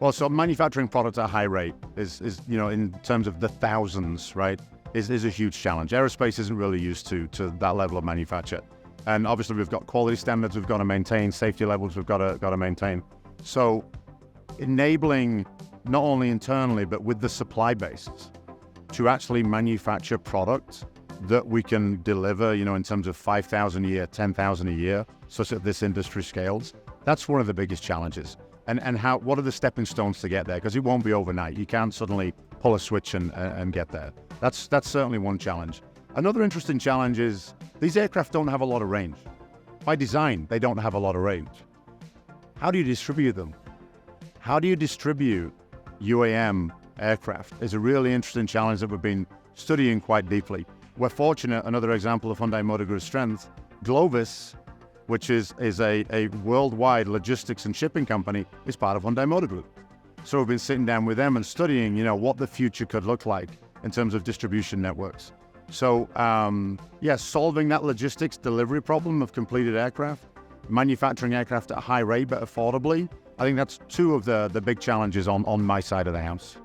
Well, so manufacturing products at a high rate is in terms of the thousands, right, is a huge challenge. Aerospace isn't really used to that level of manufacture. And obviously we've got quality standards we've got to maintain, safety levels we've got to maintain. So enabling not only internally, but with the supply base to actually manufacture products that we can deliver, in terms of 5,000 a year, 10,000 a year, such that this industry scales. That's one of the biggest challenges. And what are the stepping stones to get there? Because it won't be overnight. You can't suddenly pull a switch and get there. That's certainly one challenge. Another interesting challenge is these aircraft don't have a lot of range. By design, they don't have a lot of range. How do you distribute them? How do you distribute UAM aircraft is a really interesting challenge that we've been studying quite deeply. We're fortunate, another example of Hyundai Motor Group's strength, Glovis, which is a worldwide logistics and shipping company, is part of Hyundai Motor Group. So we've been sitting down with them and studying, what the future could look like in terms of distribution networks. So, solving that logistics delivery problem of completed aircraft, manufacturing aircraft at a high rate but affordably, I think that's two of the big challenges on my side of the house.